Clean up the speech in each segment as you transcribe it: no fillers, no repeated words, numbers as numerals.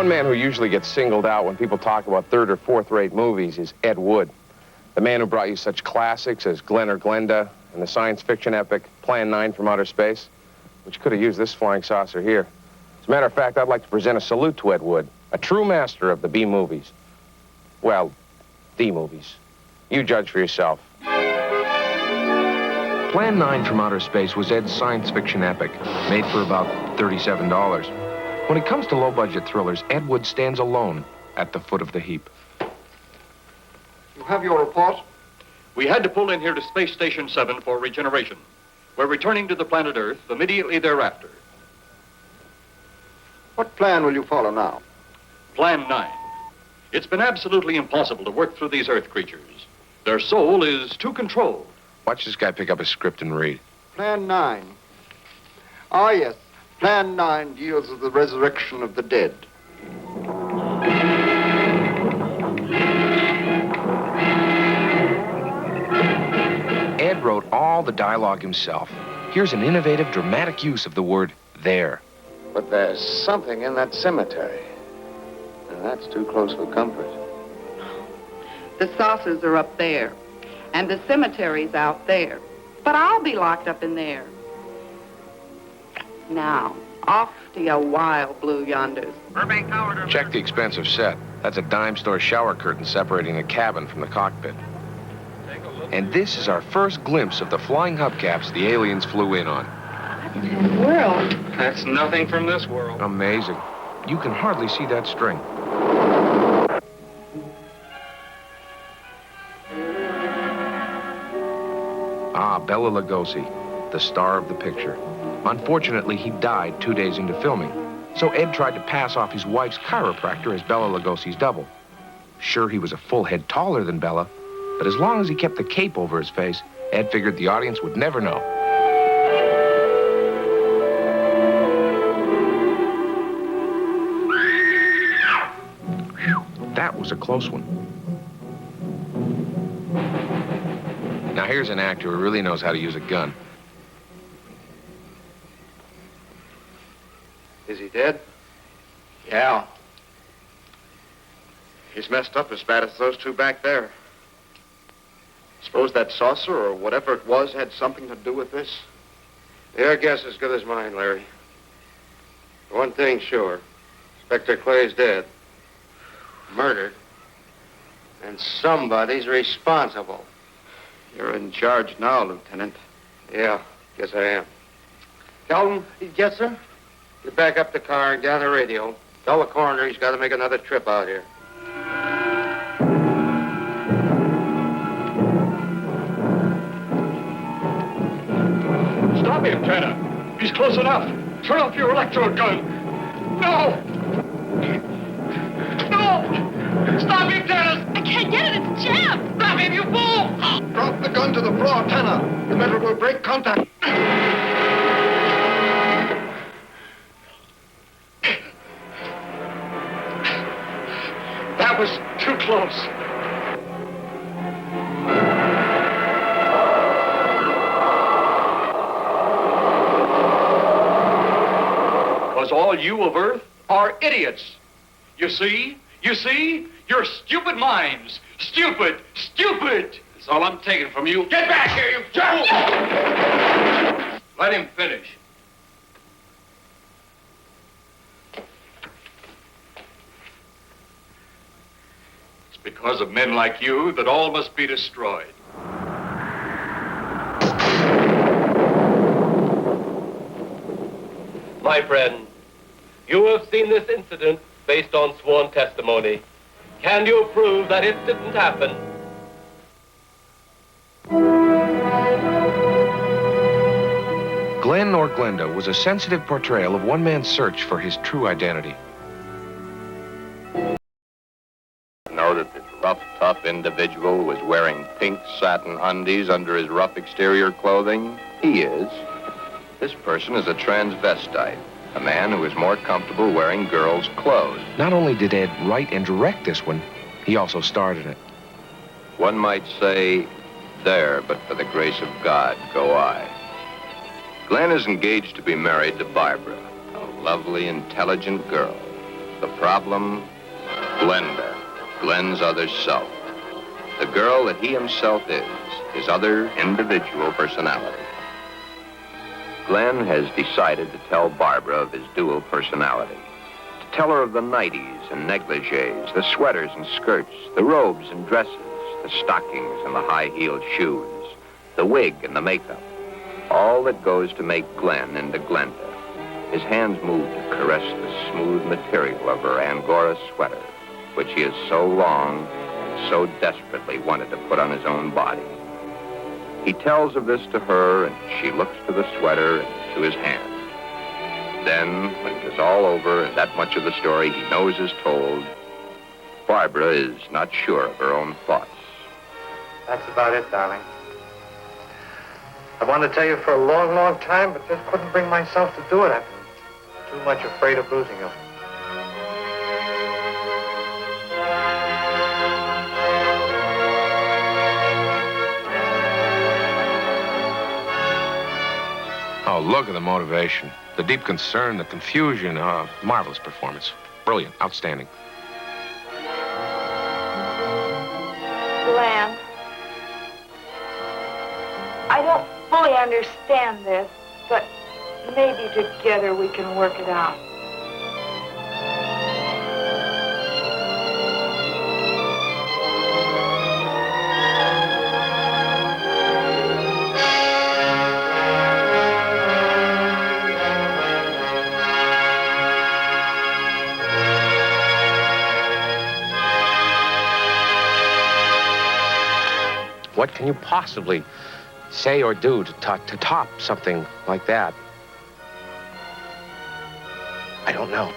One man who usually gets singled out when people talk about third or fourth-rate movies is Ed Wood, the man who brought you such classics as Glenn or Glenda and the science fiction epic Plan 9 from Outer Space, which could have used this flying saucer here. As a matter of fact, I'd like to present a salute to Ed Wood, a true master of the B-movies. Well, D-movies. You judge for yourself. Plan 9 from Outer Space was Ed's science fiction epic, made for about $37. When it comes to low-budget thrillers, Ed Wood stands alone at the foot of the heap. You have your report? We had to pull in here to Space Station 7 for regeneration. We're returning to the planet Earth immediately thereafter. What plan will you follow now? Plan 9. It's been absolutely impossible to work through these Earth creatures. Their soul is too controlled. Watch this guy pick up a script and read. Plan 9. Ah, yes. Plan 9 deals with the resurrection of the dead. Ed wrote all the dialogue himself. Here's an innovative, dramatic use of the word there. But there's something in that cemetery. And that's too close for comfort. The saucers are up there, and the cemetery's out there. But I'll be locked up in there. Now, off to your wild blue yonders. Burbank Tower to... Check the expensive set. That's a dime store shower curtain separating the cabin from the cockpit. And this is our first glimpse of the flying hubcaps the aliens flew in on. World. That's nothing from this world. Amazing. You can hardly see that string. Ah, Bela Lugosi, the star of the picture. Unfortunately, he died 2 days into filming, so Ed tried to pass off his wife's chiropractor as Bela Lugosi's double. Sure, he was a full head taller than Bela, but as long as he kept the cape over his face, Ed figured the audience would never know. That was a close one. Now here's an actor who really knows how to use a gun. Is he dead? Yeah. He's messed up as bad as those two back there. Suppose that saucer or whatever it was had something to do with this? Your guess as good as mine, Larry. One thing sure. Inspector Clay's dead. Murdered. And somebody's responsible. You're in charge now, Lieutenant. Yeah, guess I am. Calvin? Yes, sir? You back up the car and get on the radio. Tell the coroner he's got to make another trip out here. Stop him, Tanner. He's close enough. Turn off your electrode gun. No! No! Stop him, Tanner! I can't get it. It's jammed. Stop him, you fool! Drop the gun to the floor, Tanner. The metal will break contact. That was too close. Because all you of Earth are idiots. You see? You see? You're stupid minds. Stupid! Stupid! That's all I'm taking from you. Get back here, you fool! Let him finish. It's because of men like you that all must be destroyed. My friend, you have seen this incident based on sworn testimony. Can you prove that it didn't happen? Glenn or Glenda was a sensitive portrayal of one man's search for his true identity. Know that this rough, tough individual was wearing pink satin undies under his rough exterior clothing? He is. This person is a transvestite, a man who is more comfortable wearing girls' clothes. Not only did Ed write and direct this one, he also starred in it. One might say, there, but for the grace of God, go I. Glenn is engaged to be married to Barbara, a lovely, intelligent girl. The problem? Glenda, Glen's other self. The girl that he himself is, his other individual personality. Glen has decided to tell Barbara of his dual personality. To tell her of the nighties and negligees, the sweaters and skirts, the robes and dresses, the stockings and the high-heeled shoes, the wig and the makeup. All that goes to make Glen into Glenda. His hands move to caress the smooth material of her Angora sweater, which he has so long and so desperately wanted to put on his own body. He tells of this to her, and she looks to the sweater and to his hand. Then, when it is all over and that much of the story he knows is told, Barbara is not sure of her own thoughts. That's about it, darling. I wanted to tell you for a long, long time, but just couldn't bring myself to do it. I'm too much afraid of losing you. Oh, look at the motivation, the deep concern, the confusion. Marvelous performance. Brilliant, outstanding. Glenn, I don't fully understand this, but maybe together we can work it out. What can you possibly say or do to top something like that? I don't know.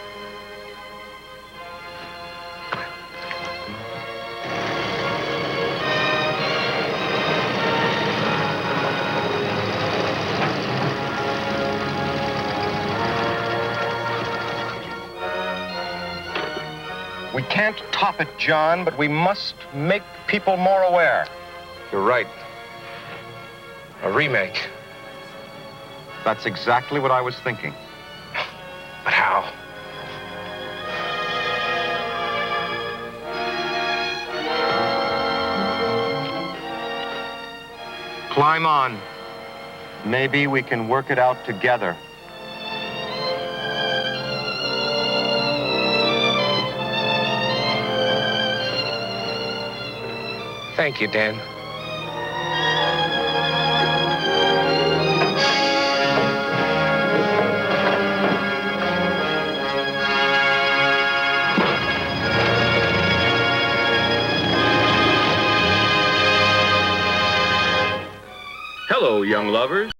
We can't top it, John, but we must make people more aware. You're right. A remake. That's exactly what I was thinking. But how? Climb on. Maybe we can work it out together. Thank you, Dan. Hello, young lovers.